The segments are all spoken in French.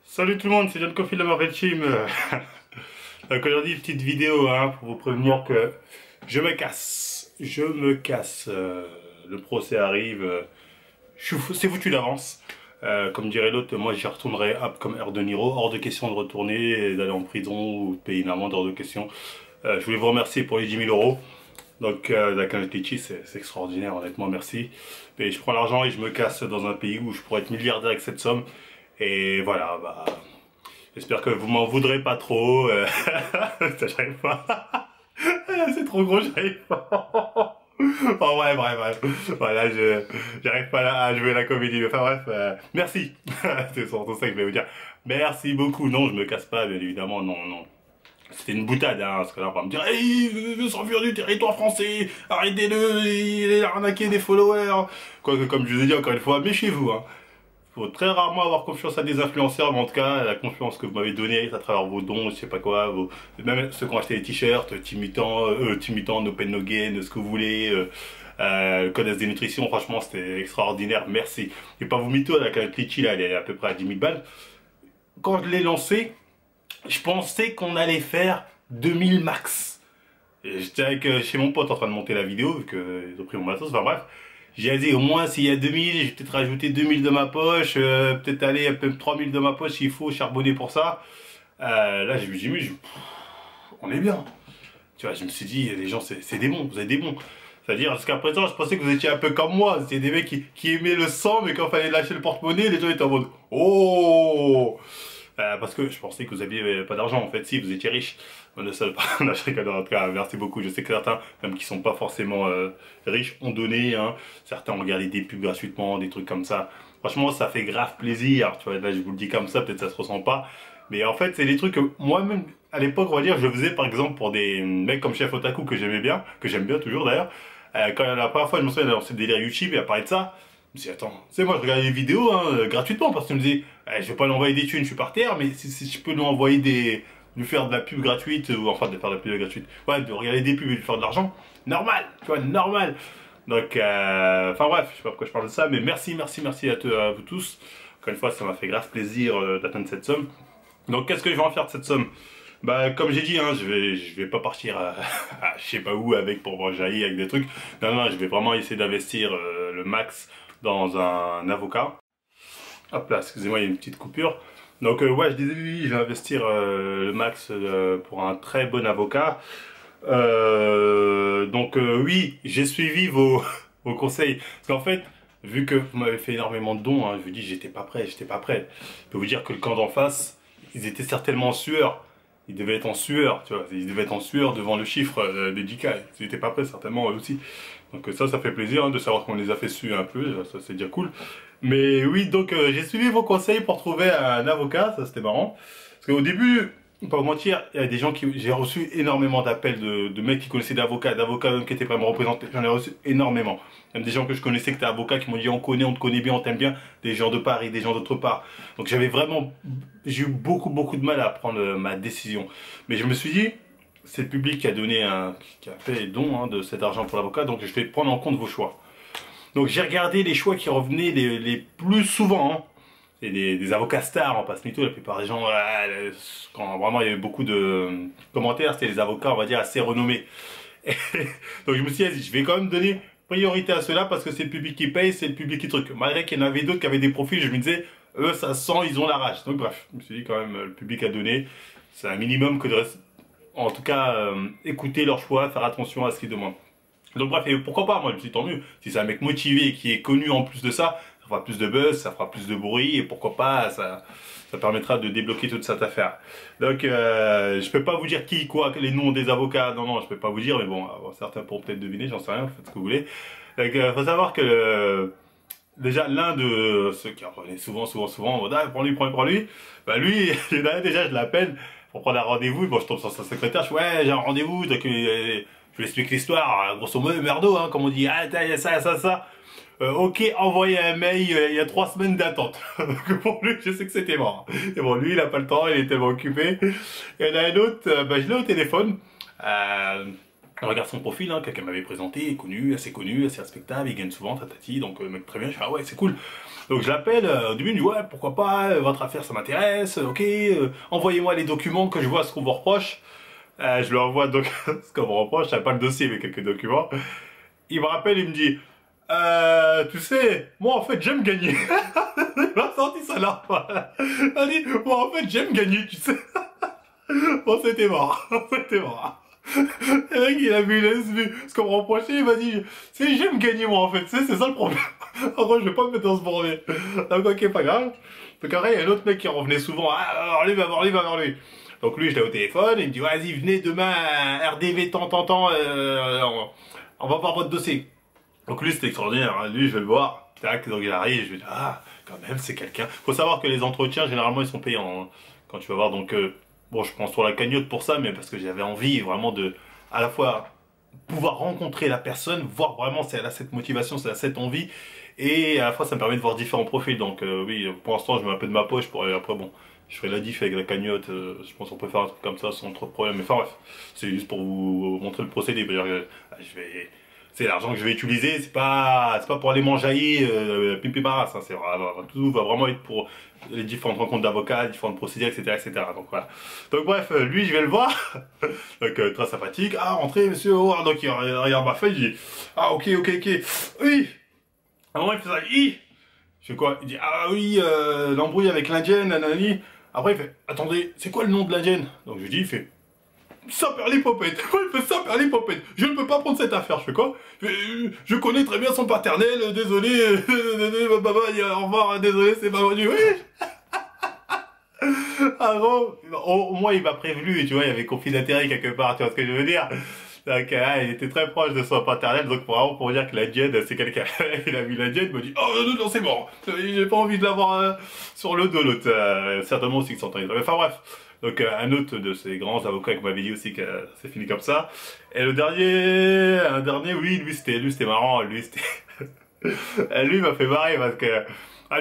Salut tout le monde, c'est John Coffee de la Marvel Team. Donc aujourd'hui, petite vidéo pour vous prévenir que je me casse. Je me casse. Le procès arrive. C'est foutu d'avance. Comme dirait l'autre, moi j'y retournerai comme Air de Niro. Hors de question de retourner, et d'aller en prison ou de payer une amende, hors de question. Je voulais vous remercier pour les 10 000 euros. Donc la Litchi, c'est extraordinaire, honnêtement, merci. Mais je prends l'argent et je me casse dans un pays où je pourrais être milliardaire avec cette somme. Et voilà, bah, j'espère que vous m'en voudrez pas trop. J'arrive pas. C'est trop gros, j'arrive pas. Oh ouais, bref. Voilà, j'arrive pas à jouer la comédie. Enfin bref, merci. C'est surtout ça que je vais vous dire. Merci beaucoup. Non, je me casse pas, bien évidemment, non. C'était une boutade, parce que là, on va me dire, hey, il veut s'enfuir du territoire français, arrêtez-le, il a arnaqué des followers. Quoique, comme je vous ai dit encore une fois, méfiez-vous, Faut très rarement avoir confiance à des influenceurs, mais en tout cas, la confiance que vous m'avez donnée à travers vos dons, je sais pas quoi, même ceux qui ont acheté des t-shirts, Timitan, No Pain No Gain, ce que vous voulez, le code SD Nutrition, franchement, c'était extraordinaire, merci. Et pas vous mytho, la Litchi, là, elle est à peu près à 10 000 balles. Quand je l'ai lancé, je pensais qu'on allait faire 2000 max. J'étais chez mon pote en train de monter la vidéo, vu qu'ils ont pris mon matos, enfin bref. J'ai dit au moins s'il y a 2000, je vais peut-être rajouter 2000 de ma poche, peut-être aller un peu 3000 de ma poche s'il faut charbonner pour ça. Là je me suis dit, on est bien. Tu vois, je me suis dit, les gens c'est des bons, vous êtes des bons. C'est-à-dire, jusqu'à présent, je pensais que vous étiez un peu comme moi. C'était des mecs qui aimaient le sang, mais quand il fallait lâcher le porte-monnaie, les gens étaient en mode, oh, parce que je pensais que vous aviez pas d'argent, en fait, si, vous étiez riche. On ne sait pas, non, je rigole, en tout cas, merci beaucoup. Je sais que certains, même qui sont pas forcément riches, ont donné, Certains ont regardé des pubs gratuitement, des trucs comme ça. Franchement, ça fait grave plaisir, tu vois, là, je vous le dis comme ça, peut-être ça se ressent pas. Mais en fait, c'est des trucs que moi-même, à l'époque, on va dire, je faisais, par exemple, pour des mecs comme Chef Otaku, que j'aimais bien, que j'aime bien toujours, d'ailleurs. Quand la première fois, je me souviens d'avoir lancé le délire YouTube et à parler de ça, je me suis dit, attends, tu sais, moi je regardais des vidéos gratuitement parce que je me disais, je vais pas lui envoyer des thunes, je suis par terre, mais si je peux lui envoyer lui faire de la pub gratuite, ou enfin de faire de la pub gratuite, ouais, de regarder des pubs et lui faire de l'argent, normal, tu vois, normal. Donc, enfin bref, je sais pas pourquoi je parle de ça, mais merci à vous tous. Encore une fois, ça m'a fait grave plaisir d'atteindre cette somme. Donc, qu'est-ce que je vais en faire de cette somme? Bah, comme j'ai dit, je vais pas partir à je sais pas où pour manger avec des trucs. Non, je vais vraiment essayer d'investir le max dans un avocat. Hop là, excusez-moi, il y a une petite coupure. Donc, ouais, je disais, oui, je vais investir le max pour un très bon avocat. Donc, oui, j'ai suivi vos conseils. Parce qu'en fait, vu que vous m'avez fait énormément de dons, je vous dis, j'étais pas prêt. Je peux vous dire que le camp d'en face, ils étaient certainement en sueur. Ils devaient être en sueur, tu vois. Ils devaient être en sueur devant le chiffre des 10K. Ils n'étaient pas prêts, certainement, eux aussi. Donc ça fait plaisir de savoir qu'on les a fait suer un peu. Ça, c'est déjà cool. Mais oui, donc j'ai suivi vos conseils pour trouver un avocat. Ça, c'était marrant. Parce qu'au début, pas vous mentir, il y a des gens j'ai reçu énormément d'appels de mecs qui connaissaient d'avocats qui étaient vraiment représentés. J'en ai reçu énormément. Même des gens que je connaissais qui étaient avocats qui m'ont dit on te connaît bien, on t'aime bien. Des gens de Paris, des gens d'autre part. Donc j'ai eu beaucoup de mal à prendre ma décision. Mais je me suis dit, c'est le public qui a fait les dons de cet argent pour l'avocat, donc je vais prendre en compte vos choix. Donc j'ai regardé les choix qui revenaient les plus souvent. C'est des avocats stars, en passe mytho, la plupart des gens, quand vraiment il y avait beaucoup de commentaires, c'était des avocats, on va dire, assez renommés. Donc je me suis dit, je vais quand même donner priorité à ceux-là parce que c'est le public qui paye, c'est le public qui truc. Malgré qu'il y en avait d'autres qui avaient des profils, je me disais, eux ça sent, ils ont la rage. Donc bref, je me suis dit quand même, le public a donné, c'est un minimum que de rester, en tout cas, écouter leur choix, faire attention à ce qu'ils demandent. Donc bref, et pourquoi pas, moi je me suis dit tant mieux, si c'est un mec motivé et qui est connu en plus de ça, ça fera plus de buzz, ça fera plus de bruit, et pourquoi pas, ça permettra de débloquer toute cette affaire. Donc je peux pas vous dire qui, quoi, les noms des avocats, non, je peux pas vous dire, mais bon, certains pourront peut-être deviner, j'en sais rien, faites ce que vous voulez. Donc faut savoir que déjà l'un de ceux qui revenaient souvent, prends-lui, bah lui, déjà je l'appelle pour prendre un rendez-vous, bon je tombe sur sa secrétaire, je dis ouais j'ai un rendez-vous, donc je lui explique l'histoire, grosso modo merdo, comme on dit, ah il y a ça. Ok, envoyez un mail, il y a 3 semaines d'attente. Donc pour lui, je sais que c'était mort. Et bon, lui, il a pas le temps, il est tellement occupé. Il y en a un autre, je l'ai au téléphone. Je regarde son profil, hein, quelqu'un m'avait présenté, connu, assez respectable, il gagne souvent, tatati, donc mec très bien, je fais ah ouais c'est cool. Donc je l'appelle, au début il me dit ouais pourquoi pas, votre affaire ça m'intéresse, ok, envoyez-moi les documents que je vois ce qu'on vous reproche. Je lui envoie donc ce qu'on me reproche, j'avais pas le dossier mais quelques documents. Il me rappelle, il me dit tu sais, moi en fait j'aime gagner. Il m'a sorti ça là. Il m'a dit moi en fait j'aime gagner, tu sais. Bon c'était mort, c'était mort. Le mec, il a vu ce qu'on me reprochait, il m'a dit, c'est j'aime gagner moi en fait, c'est ça le problème. En gros, je vais pas me mettre dans ce bordel. Donc ok, pas grave. Donc après, il y a un autre mec qui revenait souvent, ah, va voir lui. Donc lui, je l'ai au téléphone, il me dit, vas-y, venez demain à RDV tant, on va voir votre dossier. Donc lui, c'était extraordinaire, hein. Lui, je vais le voir. Tac, donc il arrive, je lui dis, ah, quand même, c'est quelqu'un. Faut savoir que les entretiens, généralement, ils sont payés quand tu vas voir, donc... Bon, je prends sur la cagnotte pour ça, mais parce que j'avais envie vraiment de, à la fois, pouvoir rencontrer la personne, voir vraiment si elle a cette motivation, si elle a cette envie, et à la fois ça me permet de voir différents profils. Donc oui, pour l'instant je mets un peu de ma poche, pour après bon, je ferai la diff avec la cagnotte, je pense qu'on peut faire un truc comme ça sans trop de problème. Mais enfin bref, c'est juste pour vous montrer le procédé. Je vais... C'est l'argent que je vais utiliser, c'est pas pour aller m'enjailler, pipi-paras, hein, tout va vraiment être pour les différentes rencontres d'avocats, différentes procédures, etc. Donc voilà. Donc bref, lui je vais le voir, donc très sympathique, ah rentrez monsieur, oh, donc il regarde ma feuille, il dit, ah ok, oui, à un moment il fait ça, oui, je fais quoi, il dit, ah oui, l'embrouille avec l'indienne, nanani, après il fait, attendez, c'est quoi le nom de l'indienne? Donc je lui dis, il fait, Saperlipopette. Il fait Saperlipopette. Je ne peux pas prendre cette affaire. Je fais quoi? Je connais très bien son paternel. Désolé. Au revoir. Désolé, c'est pas vendu. Oui. Ah bon, au moins il m'a prévenu. Tu vois, il y avait conflit d'intérêt quelque part. Tu vois ce que je veux dire? Donc, il était très proche de son paternel. Donc vraiment pour dire que la Dienne, c'est quelqu'un. Il a vu la Dienne, il m'a dit oh non, c'est bon. J'ai pas envie de l'avoir sur le dos. L'autre, certainement aussi que s'entendait. Enfin bref. Donc un autre de ces grands avocats qui m'avait dit aussi que c'est fini comme ça. Et le dernier, oui, lui c'était marrant, lui c'était, lui m'a fait marrer parce que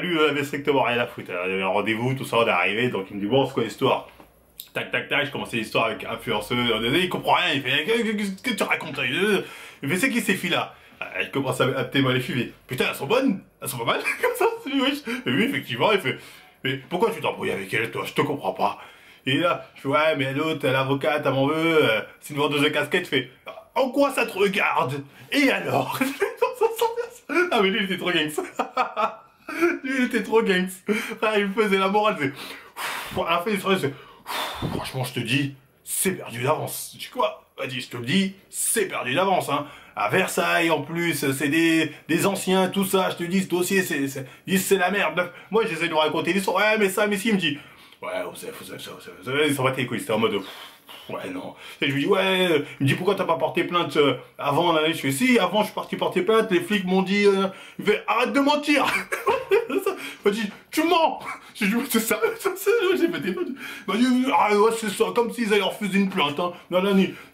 lui il avait strictement rien à foutre. Il y avait un rendez-vous, tout ça, on est arrivé, donc il me dit bon c'est quoi l'histoire? Tac, je commençais l'histoire avec influenceuse, il comprend rien, il fait qu'est-ce que tu racontes? Il fait c'est qui ces filles-là? Il commence à témoigner les filles, putain elles sont bonnes, elles sont pas mal, comme ça, oui, effectivement, il fait mais pourquoi tu t'embrouilles avec elle toi? Je te comprends pas. Et là, je fais, ouais, mais l'autre, l'avocate, elle m'en veut, c'est une vendeuse de casquette, je fais, en quoi ça te regarde? Et alors? Ah, mais lui, il était trop gangs. Lui, il était trop gangs. Ah, il me faisait la morale, c'est, à la fin, il se c'est, franchement, je te dis, c'est perdu d'avance. Je dis quoi? Vas-y, je te le dis, c'est perdu d'avance, hein. À Versailles, en plus, c'est des anciens, tout ça, je te dis, ce dossier, c'est la merde. Moi, j'essaie de lui raconter l'histoire, ouais, mais ça, mais si, il me dit, ouais, ils s'en battent les couilles, c'était en mode, ouais, non. Et je lui dis, ouais, il me dit, pourquoi t'as pas porté plainte avant? Je fais, si, avant, je suis parti porter plainte, les flics m'ont dit, il fait, arrête de mentir! Il m'a dit, tu mens! J'ai dit, c'est ça, j'ai fait des potes. Il m'a dit, ah ouais, c'est ça, comme s'ils allaient refuser une plainte, hein. Non,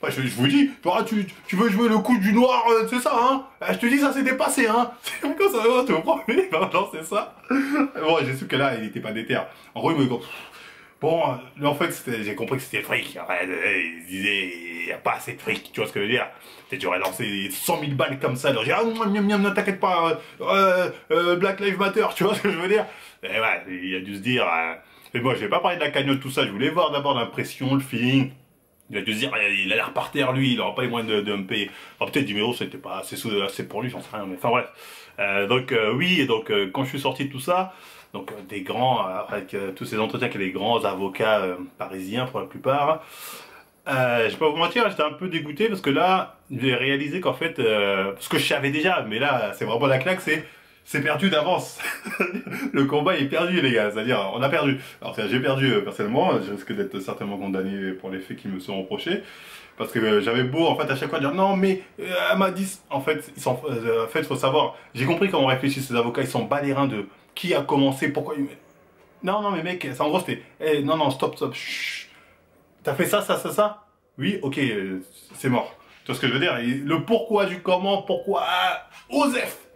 bah, je vous dis, tu veux jouer le coup du noir, c'est ça, hein? Je te dis, ça s'est dépassé, hein? C'est comme ça, tu me promets? Non, c'est ça. Bon, j'ai su que là, il était pas déter. En gros, il me dit, bon, en fait, j'ai compris que c'était le fric. Il disait, il n'y a pas assez de fric, tu vois ce que je veux dire? Peut-être j'aurais lancé 100 000 balles comme ça, alors j'ai dit, ah, non, t'inquiète pas, Black Lives Matter, tu vois ce que je veux dire? Et ouais, il a dû se dire, mais moi, je vais pas parler de la cagnotte, tout ça, je voulais voir d'abord l'impression, le feeling. Il a dû se dire, il a l'air par terre, lui, il aura pas les moyens de me payer. Alors peut-être 10 000 €, c'était pas assez pour lui, j'en sais rien, mais enfin bref. Donc oui, et donc quand je suis sorti de tout ça, donc des grands, avec tous ces entretiens avec les grands avocats parisiens pour la plupart, je vais pas vous mentir, j'étais un peu dégoûté parce que là, j'ai réalisé qu'en fait, ce que je savais déjà, mais là, c'est vraiment la claque, c'est perdu d'avance. Le combat est perdu, les gars. C'est-à-dire, on a perdu. Alors, j'ai perdu personnellement. Je risque d'être certainement condamné pour les faits qui me sont reprochés. Parce que j'avais beau, en fait, à chaque fois dire non, mais elle m'a dit. En fait, en fait, faut savoir. J'ai compris comment réfléchissent ces avocats. Ils sont bas les reins de qui a commencé, pourquoi. Non, mais mec, en gros, c'était. Non, stop. T'as fait ça? Oui, ok, c'est mort. Tu vois ce que je veux dire? Et le pourquoi du comment, pourquoi. Osef.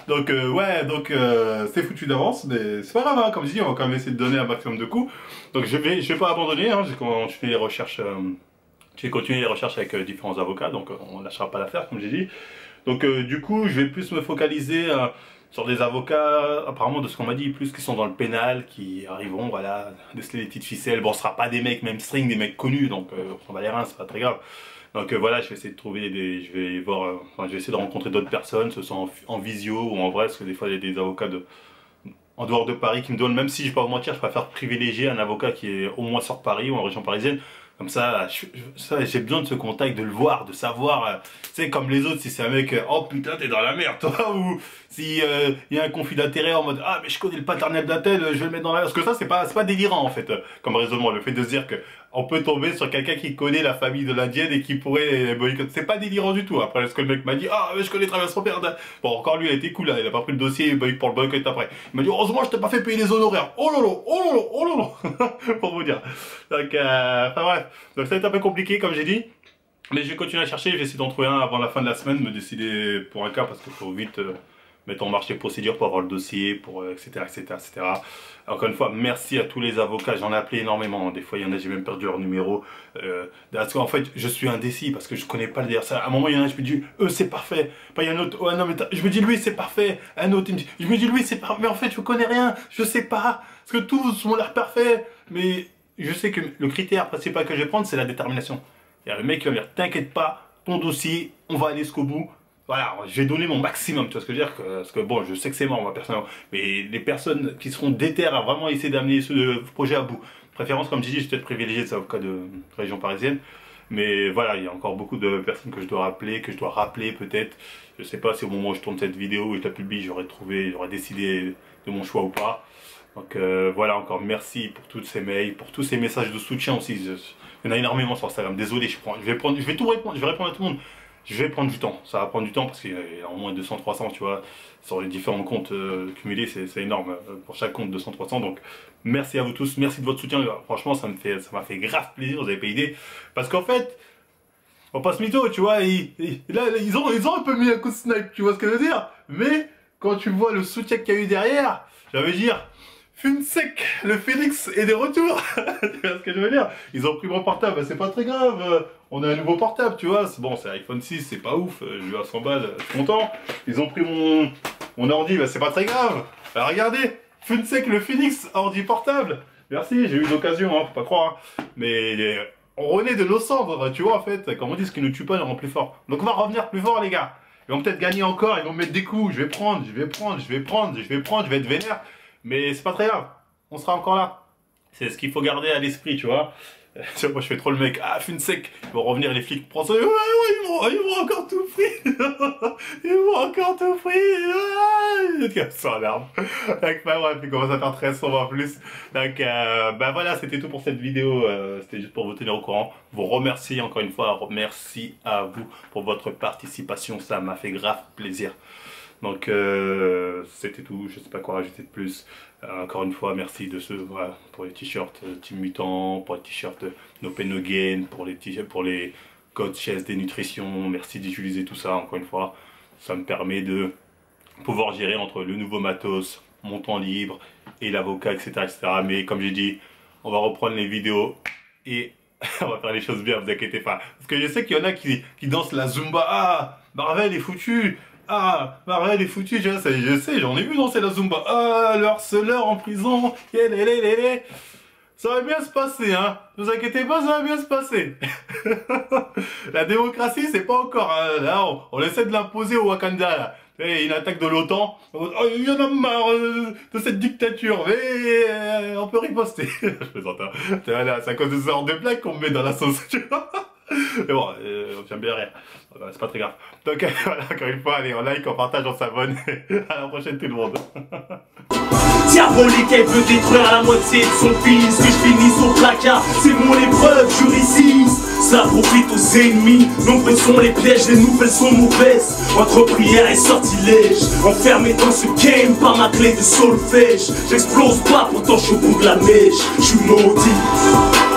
Donc c'est foutu d'avance, mais c'est pas grave, hein, comme je dis, on va quand même essayer de donner un maximum de coups. Donc je vais pas abandonner, hein, j'ai continué les recherches J'ai continué les recherches avec différents avocats, donc on ne lâchera pas l'affaire, comme j'ai dit. Donc du coup, je vais plus me focaliser sur des avocats, apparemment de ce qu'on m'a dit, plus qui sont dans le pénal, qui arriveront, voilà, déceler les petites ficelles. Bon, ce sera pas des mecs mainstream, des mecs connus, donc on va les reins, c'est pas très grave. Donc voilà, je vais essayer de trouver je vais voir, enfin, je vais essayer de rencontrer d'autres personnes, ce soit en visio ou en vrai, parce que des fois il y a des avocats en dehors de Paris qui me donnent, même si je vais pas vous mentir, je préfère privilégier un avocat qui est au moins sur Paris ou en région parisienne. Comme ça, j'ai besoin de ce contact, de le voir, de savoir, tu sais, comme les autres, si c'est un mec, oh putain, t'es dans la merde, toi, ou si y a un conflit d'intérêt en mode, ah, mais je connais le paternel d'un tel, je vais le mettre dans la merde. Parce que ça, c'est pas délirant, en fait, comme raisonnement, le fait de se dire que on peut tomber sur quelqu'un qui connaît la famille de l'indienne et qui pourrait boycotter. C'est pas délirant du tout. Après, ce que le mec m'a dit, ah, mais je connais très bien son père. Bon, encore lui, il a été cool, là, il a pas pris le dossier pour le boycott après. Il m'a dit, heureusement, je t'ai pas fait payer les honoraires. Oh lolo, oh lolo, oh lolo. Pour vous dire. Donc, enfin bref. Donc, ça va être un peu compliqué, comme j'ai dit. Mais je vais continuer à chercher, je vais essayer d'en trouver un avant la fin de la semaine, me décider pour un cas, parce qu'il faut vite mettre en marche les procédures pour avoir le dossier, pour etc., etc., etc. Encore une fois, merci à tous les avocats, j'en ai appelé énormément. Des fois, il y en a, j'ai même perdu leur numéro. Parce qu'en fait, je suis indécis, parce que je connais pas le DRC. À un moment, il y en a, je me dis, eux, c'est parfait. Pas, il y a un autre, ouais, non, mais je me dis, lui, c'est parfait. Un autre, il me dit, je me dis, lui, c'est parfait. Mais en fait, je connais rien, je sais pas. Parce que tous ont l'air parfaits. Mais je sais que le critère principal que je vais prendre, c'est la détermination. Il y a le mec qui va me dire, t'inquiète pas, ton dossier, on va aller jusqu'au bout. Voilà, j'ai donné mon maximum, tu vois ce que je veux dire, parce que bon, je sais que c'est mort, moi, personnellement, mais les personnes qui seront déterres à vraiment essayer d'amener ce projet à bout, préférence, comme je dis, je vais peut-être privilégier des avocats de région parisienne, mais voilà, il y a encore beaucoup de personnes que je dois rappeler peut-être, je sais pas si au moment où je tourne cette vidéo et je la publie, j'aurais décidé de mon choix ou pas. Donc voilà, encore merci pour toutes ces mails, pour tous ces messages de soutien aussi, il y en a énormément sur Instagram, désolé, je vais tout répondre, je vais répondre à tout le monde. Je vais prendre du temps, ça va prendre du temps parce qu'il y a au moins 200-300, tu vois, sur les différents comptes cumulés, c'est énorme, pour chaque compte 200-300, donc merci à vous tous, merci de votre soutien, franchement ça m'a fait grave plaisir, vous avez pas idée, parce qu'en fait, on passe mytho, tu vois, là ils ont un peu mis un coup de snipe, tu vois ce que je veux dire, mais quand tu vois le soutien qu'il y a eu derrière, j'allais dire, Funsec, le Phoenix est de retour. Tu vois ce que je veux dire? Ils ont pris mon portable, c'est pas très grave. On a un nouveau portable, tu vois. Bon, c'est iPhone 6, c'est pas ouf. Je lui ai à 100 balles, je suis content. Ils ont pris mon ordi, c'est pas très grave. Alors, regardez, Funsec, le Phoenix, ordi portable. Merci, j'ai eu l'occasion, faut pas croire. Mais on renaît de nos cendres, tu vois, en fait. Comme on dit, ce qui ne tue pas nous rend plus fort. Donc, on va revenir plus fort, les gars. Ils vont peut-être gagner encore, ils vont me mettre des coups. Je vais prendre, je vais être vénère. Mais c'est pas très grave, on sera encore là. C'est ce qu'il faut garder à l'esprit, tu vois. Moi je fais trop le mec, ah Funsec, ils vont revenir les flics pour ça, ouais, ils vont encore tout pris. Ils vont encore tout pris. Sans larmes. Donc bah bref, il commence à faire très sombre en plus. Donc bah voilà, c'était tout pour cette vidéo. C'était juste pour vous tenir au courant. Vous remercier encore une fois, merci à vous pour votre participation, ça m'a fait grave plaisir. Donc c'était tout, je sais pas quoi rajouter de plus. Encore une fois, merci de voilà, pour les t-shirts Team Mutant, pour les t-shirts No Pain No Gain, pour les t-shirts, pour les codes chaises des nutritions. Merci d'utiliser tout ça, encore une fois. Ça me permet de pouvoir gérer entre le nouveau matos, mon temps libre et l'avocat, etc., etc. Mais comme j'ai dit, on va reprendre les vidéos et on va faire les choses bien, vous inquiétez pas. Parce que je sais qu'il y en a qui dansent la Zumba. Ah, Marvel est foutu. Ah, Marvel est foutu, je sais, j'en ai vu danser la Zumba. Ah, le harceleur en prison. Ça va bien se passer, hein. Ne vous inquiétez pas, ça va bien se passer. La démocratie, c'est pas encore... là, on essaie de l'imposer au Wakanda, là. Une attaque de l'OTAN. Oh, il y en a marre de cette dictature. Mais on peut riposter. Je plaisante, hein. C'est à cause de ce genre de blagues qu'on me met dans la sauce, tu vois. Mais bon, j'aime bien rire. C'est pas très grave. Donc voilà, encore une fois, allez, on like, on partage, on s'abonne. À la prochaine tout le monde. Diabolique, elle veut détruire la moitié de son fils. Que je finisse au placard, c'est mon épreuve, je résiste. Ça profite aux ennemis, nombreux sont les pièges, les nouvelles sont mauvaises. Entre prière et sortilège, enfermé dans ce game par ma clé de solfège. J'explose pas, pourtant je suis au bout de la mèche, je suis maudit.